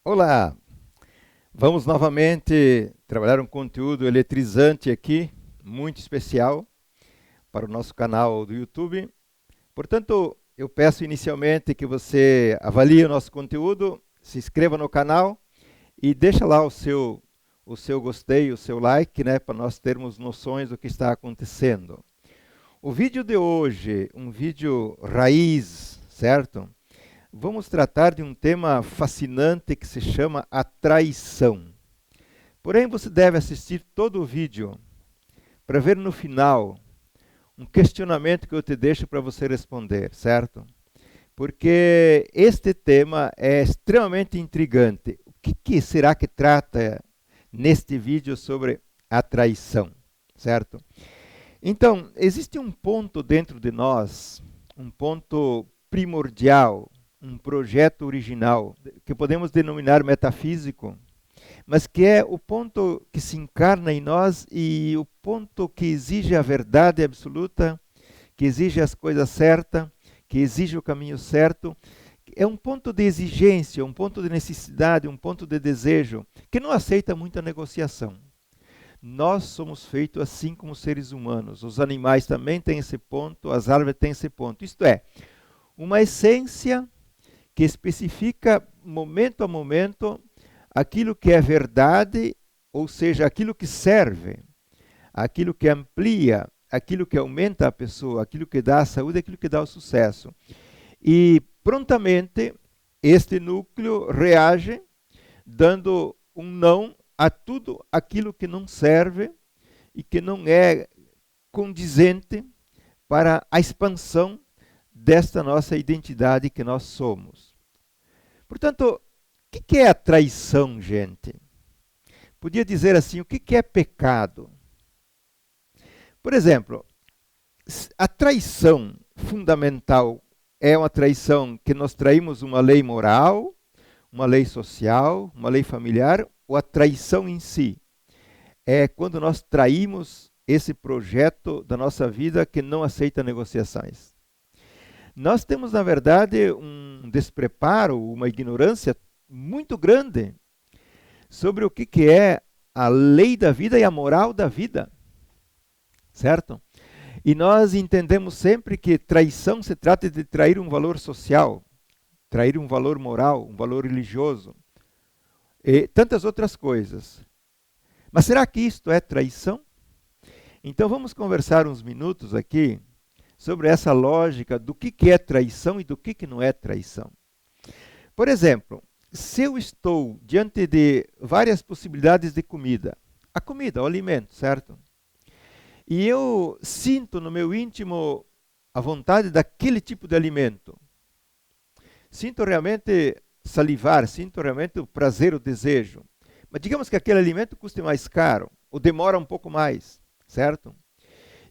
Olá, vamos novamente trabalhar um conteúdo eletrizante aqui, muito especial para o nosso canal do YouTube. Portanto, eu peço inicialmente que você avalie o nosso conteúdo, se inscreva no canal e deixa lá o seu gostei, o seu like, né, para nós termos noções do que está acontecendo. O vídeo de hoje, um vídeo raiz, certo? Vamos tratar de um tema fascinante que se chama a traição. Porém, você deve assistir todo o vídeo para ver no final um questionamento que eu te deixo para você responder, certo? Porque este tema é extremamente intrigante. O que será que trata neste vídeo sobre a traição, certo? Então, existe um ponto dentro de nós, um ponto primordial, um projeto original, que podemos denominar metafísico, mas que é o ponto que se encarna em nós e o ponto que exige a verdade absoluta, que exige as coisas certas, que exige o caminho certo. É um ponto de exigência, um ponto de necessidade, um ponto de desejo, que não aceita muita negociação. Nós somos feitos assim como seres humanos. Os animais também têm esse ponto, as árvores têm esse ponto. Isto é, uma essência que especifica momento a momento aquilo que é verdade, ou seja, aquilo que serve, aquilo que amplia, aquilo que aumenta a pessoa, aquilo que dá a saúde, aquilo que dá o sucesso. E prontamente este núcleo reage dando um não a tudo aquilo que não serve e que não é condizente para a expansão desta nossa identidade que nós somos. Portanto, o que é a traição, gente? Podia dizer assim, o que é pecado? Por exemplo, a traição fundamental é uma traição que nós traímos uma lei moral, uma lei social, uma lei familiar, ou a traição em si? É quando nós traímos esse projeto da nossa vida que não aceita negociações. Nós temos, na verdade, um despreparo, uma ignorância muito grande sobre o que é a lei da vida e a moral da vida, certo? E nós entendemos sempre que traição se trata de trair um valor social, trair um valor moral, um valor religioso e tantas outras coisas. Mas será que isto é traição? Então vamos conversar uns minutos aqui sobre essa lógica do que é traição e do que não é traição. Por exemplo, se eu estou diante de várias possibilidades de comida, a comida, o alimento, certo? E eu sinto no meu íntimo a vontade daquele tipo de alimento. Sinto realmente salivar, sinto realmente o prazer, o desejo. Mas digamos que aquele alimento custe mais caro, ou demora um pouco mais, certo?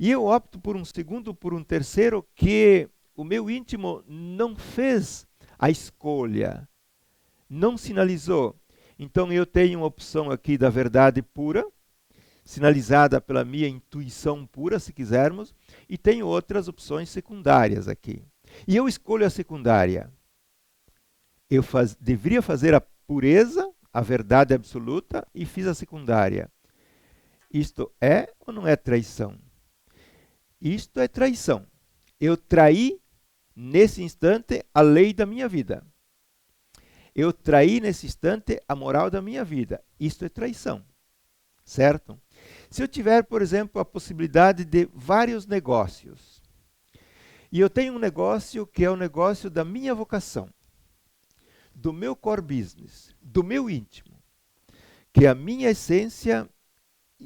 E eu opto por um segundo, por um terceiro, que o meu íntimo não fez a escolha, não sinalizou. Então eu tenho uma opção aqui da verdade pura, sinalizada pela minha intuição pura, se quisermos, e tenho outras opções secundárias aqui. E eu escolho a secundária. Deveria fazer a pureza, a verdade absoluta, e fiz a secundária. Isto é ou não é traição? Isto é traição. Eu traí nesse instante a lei da minha vida. Eu traí nesse instante a moral da minha vida. Isto é traição, certo? Se eu tiver, por exemplo, a possibilidade de vários negócios, e eu tenho um negócio que é o negócio da minha vocação, do meu core business, do meu íntimo, que a minha essência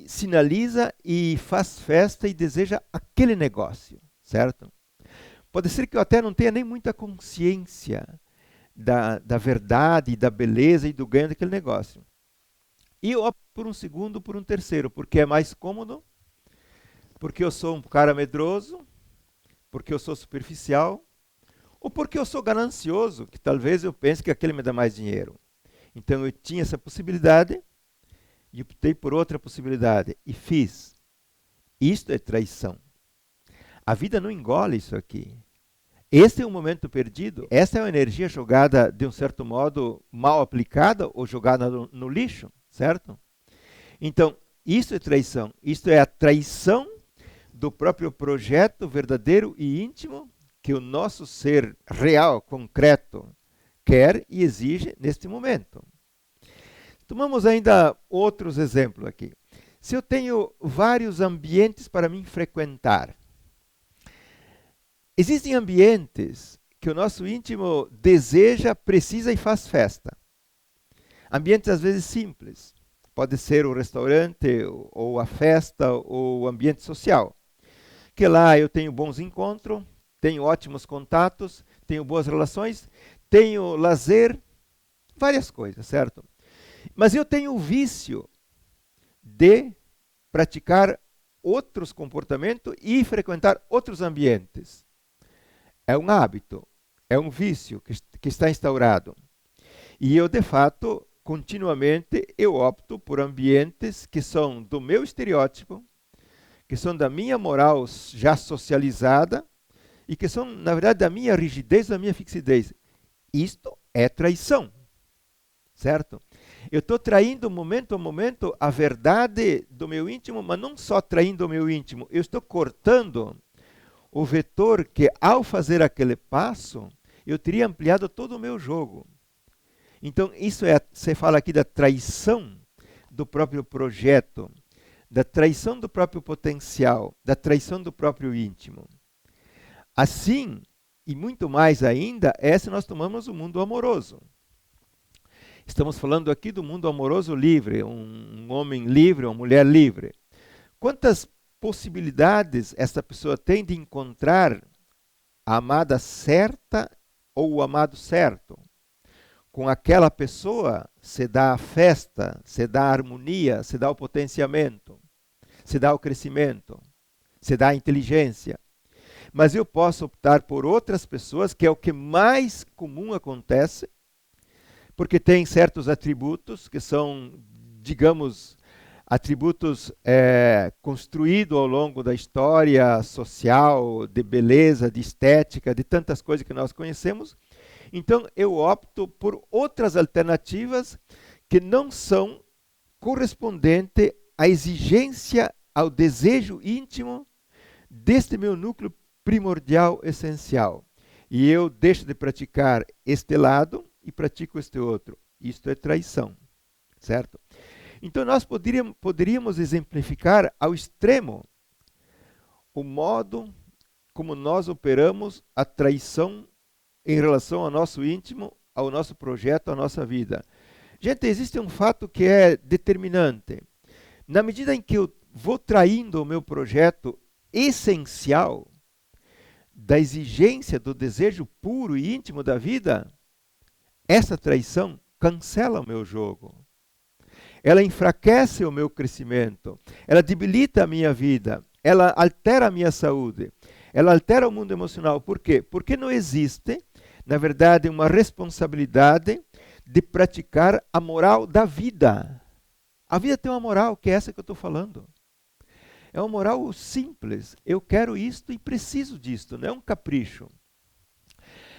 sinaliza e faz festa e deseja aquele negócio, certo? Pode ser que eu até não tenha nem muita consciência da verdade, da beleza e do ganho daquele negócio. E eu opto por um segundo, por um terceiro, porque é mais cômodo, porque eu sou um cara medroso, porque eu sou superficial, ou porque eu sou ganancioso, que talvez eu pense que aquele me dá mais dinheiro. Então eu tinha essa possibilidade e optei por outra possibilidade e fiz. Isto é traição. A vida não engole isso aqui. Esse é um momento perdido. Essa é uma energia jogada, de um certo modo, mal aplicada ou jogada no lixo, certo? Então, isso é traição. Isso é a traição do próprio projeto verdadeiro e íntimo que o nosso ser real, concreto, quer e exige neste momento. Tomamos ainda outros exemplos aqui. Se eu tenho vários ambientes para mim frequentar, existem ambientes que o nosso íntimo deseja, precisa e faz festa. Ambientes às vezes simples. Pode ser o restaurante, ou a festa, ou o ambiente social. Que lá eu tenho bons encontros, tenho ótimos contatos, tenho boas relações, tenho lazer, várias coisas, certo? Mas eu tenho o vício de praticar outros comportamentos e frequentar outros ambientes. É um hábito, é um vício que está instaurado. E eu, de fato, continuamente, eu opto por ambientes que são do meu estereótipo, que são da minha moral já socializada e que são, na verdade, da minha rigidez, da minha fixidez. Isto é traição, certo? Eu estou traindo momento a momento a verdade do meu íntimo, mas não só traindo o meu íntimo, eu estou cortando o vetor que, ao fazer aquele passo, eu teria ampliado todo o meu jogo. Então, isso é, você fala aqui da traição do próprio projeto, da traição do próprio potencial, da traição do próprio íntimo. Assim, e muito mais ainda, essa nós tomamos o mundo amoroso. Estamos falando aqui do mundo amoroso livre, um homem livre, uma mulher livre. Quantas possibilidades essa pessoa tem de encontrar a amada certa ou o amado certo? Com aquela pessoa se dá a festa, se dá a harmonia, se dá o potenciamento, se dá o crescimento, se dá a inteligência. Mas eu posso optar por outras pessoas, que é o que mais comum acontece, porque tem certos atributos que são, digamos, atributos construídos ao longo da história social, de beleza, de estética, de tantas coisas que nós conhecemos. Então, eu opto por outras alternativas que não são correspondentes à exigência, ao desejo íntimo deste meu núcleo primordial, essencial. E eu deixo de praticar este lado e pratico este outro. Isto é traição, certo? Então, nós poderíamos exemplificar ao extremo o modo como nós operamos a traição em relação ao nosso íntimo, ao nosso projeto, à nossa vida. Gente, existe um fato que é determinante. Na medida em que eu vou traindo o meu projeto essencial, da exigência, do desejo puro e íntimo da vida, essa traição cancela o meu jogo. Ela enfraquece o meu crescimento, ela debilita a minha vida, ela altera a minha saúde, ela altera o mundo emocional. Por quê? Porque não existe, na verdade, uma responsabilidade de praticar a moral da vida. A vida tem uma moral, que é essa que eu estou falando. É uma moral simples. Eu quero isto e preciso disto, não é um capricho.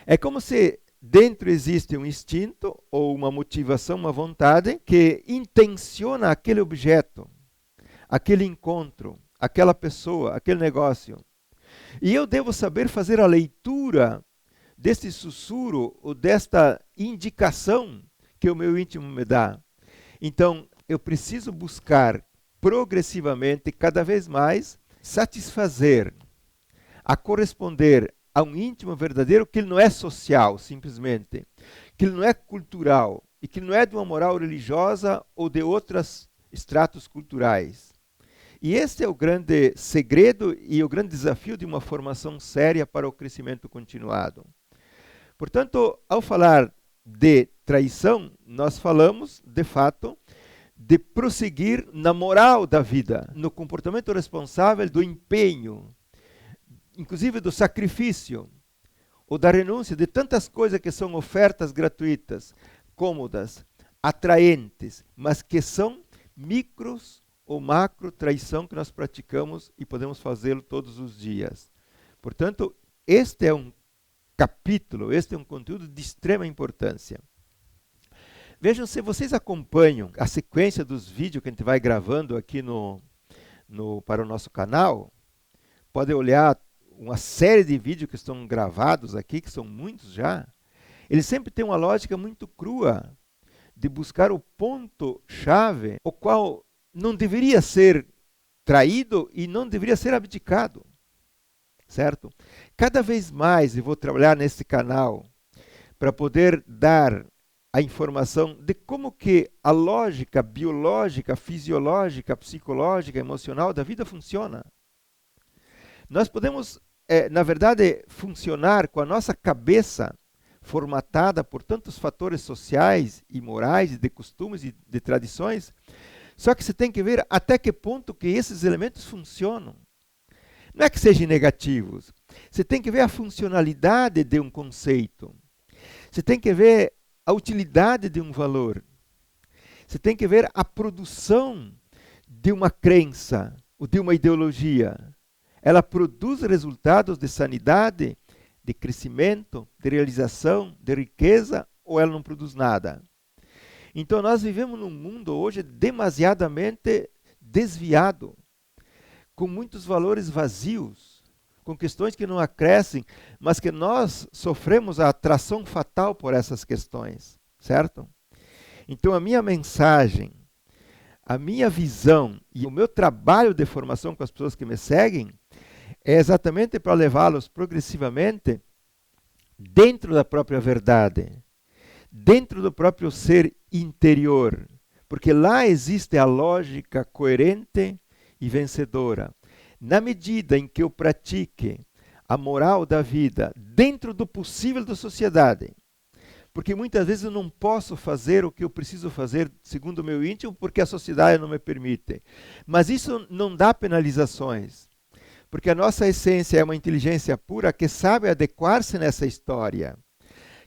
É como se dentro existe um instinto ou uma motivação, uma vontade que intenciona aquele objeto, aquele encontro, aquela pessoa, aquele negócio. E eu devo saber fazer a leitura desse sussurro ou desta indicação que o meu íntimo me dá. Então, eu preciso buscar progressivamente, cada vez mais, satisfazer, a corresponder a um íntimo verdadeiro que ele não é social, simplesmente, que ele não é cultural e que não é de uma moral religiosa ou de outros estratos culturais. E esse é o grande segredo e o grande desafio de uma formação séria para o crescimento continuado. Portanto, ao falar de traição, nós falamos, de fato, de prosseguir na moral da vida, no comportamento responsável do empenho, inclusive do sacrifício, ou da renúncia de tantas coisas que são ofertas gratuitas, cômodas, atraentes, mas que são micros ou macro traição que nós praticamos e podemos fazê-lo todos os dias. Portanto, este é um capítulo, este é um conteúdo de extrema importância. Vejam, se vocês acompanham a sequência dos vídeos que a gente vai gravando aqui para o nosso canal, podem olhar uma série de vídeos que estão gravados aqui, que são muitos já. Eles sempre têm uma lógica muito crua de buscar o ponto-chave, o qual não deveria ser traído e não deveria ser abdicado. Certo? Cada vez mais eu vou trabalhar nesse canal para poder dar a informação de como que a lógica biológica, fisiológica, psicológica, emocional da vida funciona. Nós podemos, na verdade, funcionar com a nossa cabeça formatada por tantos fatores sociais e morais, de costumes e de tradições, só que você tem que ver até que ponto que esses elementos funcionam. Não é que sejam negativos. Você tem que ver a funcionalidade de um conceito. Você tem que ver a utilidade de um valor. Você tem que ver a produção de uma crença ou de uma ideologia. Ela produz resultados de sanidade, de crescimento, de realização, de riqueza, ou ela não produz nada? Então nós vivemos num mundo hoje demasiadamente desviado, com muitos valores vazios, com questões que não acrescem, mas que nós sofremos a atração fatal por essas questões, certo? Então a minha mensagem, a minha visão e o meu trabalho de formação com as pessoas que me seguem é exatamente para levá-los progressivamente dentro da própria verdade, dentro do próprio ser interior, porque lá existe a lógica coerente e vencedora. Na medida em que eu pratique a moral da vida dentro do possível da sociedade, porque muitas vezes eu não posso fazer o que eu preciso fazer segundo o meu íntimo porque a sociedade não me permite. Mas isso não dá penalizações, porque a nossa essência é uma inteligência pura que sabe adequar-se nessa história,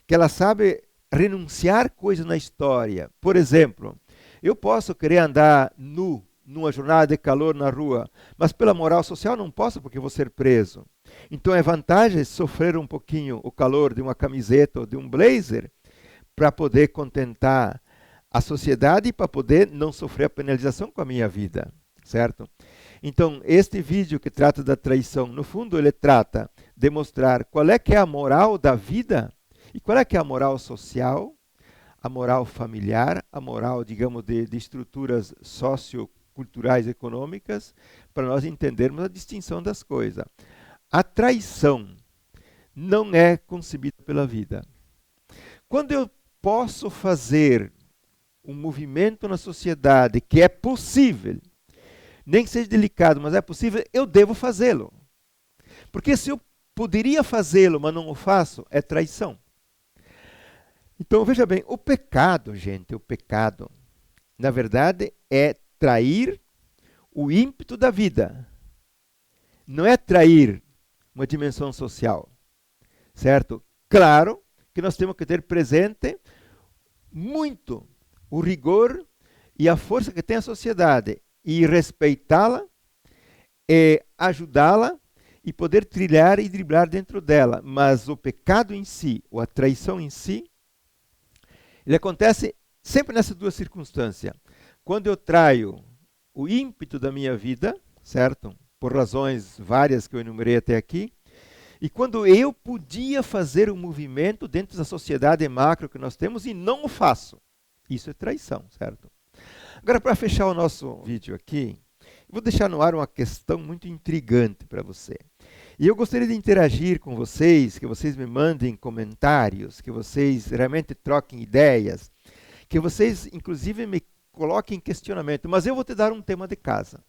que ela sabe renunciar coisas na história. Por exemplo, eu posso querer andar nu numa jornada de calor na rua, mas pela moral social não posso porque vou ser preso. Então é vantagem sofrer um pouquinho o calor de uma camiseta ou de um blazer para poder contentar a sociedade e para poder não sofrer a penalização com a minha vida, certo? Então, este vídeo que trata da traição, no fundo ele trata de mostrar qual é que é a moral da vida e qual é que é a moral social, a moral familiar, a moral, digamos, de estruturas socioculturais econômicas, para nós entendermos a distinção das coisas. A traição não é concebida pela vida. Quando eu posso fazer um movimento na sociedade que é possível, nem que seja delicado, mas é possível, eu devo fazê-lo. Porque se eu poderia fazê-lo, mas não o faço, é traição. Então, veja bem, o pecado, gente, o pecado, na verdade, é trair o ímpeto da vida. Não é trair uma dimensão social, certo? Claro que nós temos que ter presente muito o rigor e a força que tem a sociedade e respeitá-la, ajudá-la e poder trilhar e driblar dentro dela. Mas o pecado em si, ou a traição em si, ele acontece sempre nessas duas circunstâncias. Quando eu traio o ímpeto da minha vida, certo? Por razões várias que eu enumerei até aqui, e quando eu podia fazer um movimento dentro da sociedade macro que nós temos e não o faço. Isso é traição, certo? Agora, para fechar o nosso vídeo aqui, eu vou deixar no ar uma questão muito intrigante para você. E eu gostaria de interagir com vocês, que vocês me mandem comentários, que vocês realmente troquem ideias, que vocês, inclusive, me coloquem em questionamento. Mas eu vou te dar um tema de casa.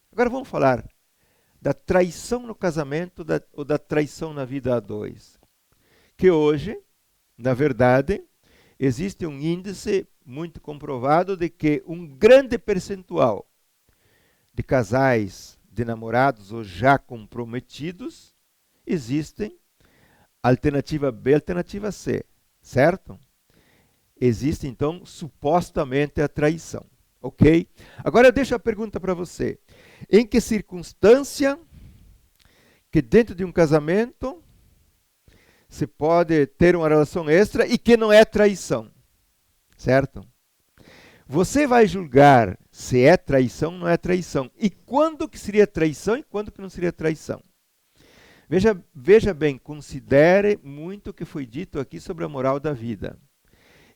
Agora vamos falar da traição no casamento ou da traição na vida a dois. Que hoje, na verdade, existe um índice muito comprovado de que um grande percentual de casais, de namorados ou já comprometidos, existem alternativa B, alternativa C, certo? Existe, então, supostamente a traição, ok? Agora eu deixo a pergunta para você. Em que circunstância que dentro de um casamento se pode ter uma relação extra e que não é traição, certo? Você vai julgar se é traição ou não é traição. E quando que seria traição e quando que não seria traição. Veja bem, considere muito o que foi dito aqui sobre a moral da vida.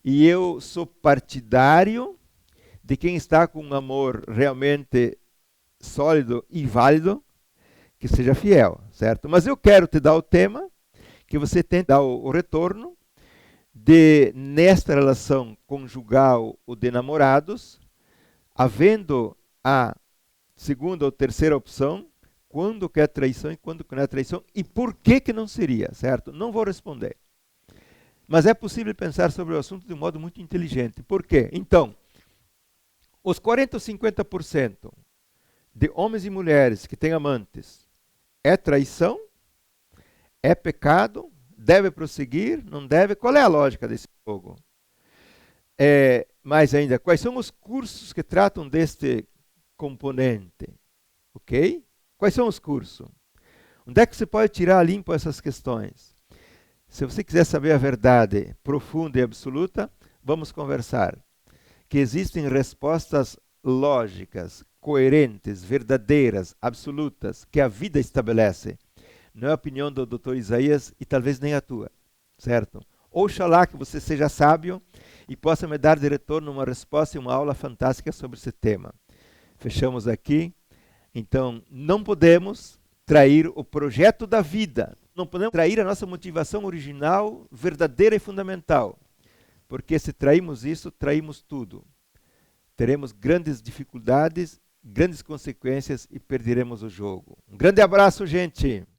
E eu sou partidário de quem está com um amor realmente sólido e válido, que seja fiel, certo? Mas eu quero te dar o tema, que você tente dar o retorno, de, nesta relação conjugal ou de namorados, havendo a segunda ou terceira opção, quando que é traição e quando que não é traição, e por que que não seria, certo? Não vou responder. Mas é possível pensar sobre o assunto de um modo muito inteligente. Por quê? Então, os 40 ou 50% de homens e mulheres que têm amantes é traição? É pecado? Deve prosseguir? Não deve? Qual é a lógica desse jogo? Mais ainda, quais são os cursos que tratam deste componente? Ok? Quais são os cursos? Onde é que você pode tirar limpo essas questões? Se você quiser saber a verdade profunda e absoluta, vamos conversar. Que existem respostas lógicas, coerentes, verdadeiras, absolutas, que a vida estabelece. Não é a opinião do Dr. Isaías e talvez nem a tua, certo? Oxalá que você seja sábio e possa me dar de retorno uma resposta e uma aula fantástica sobre esse tema. Fechamos aqui. Então, não podemos trair o projeto da vida. Não podemos trair a nossa motivação original, verdadeira e fundamental. Porque se traímos isso, traímos tudo. Teremos grandes dificuldades, grandes consequências e perderemos o jogo. Um grande abraço, gente!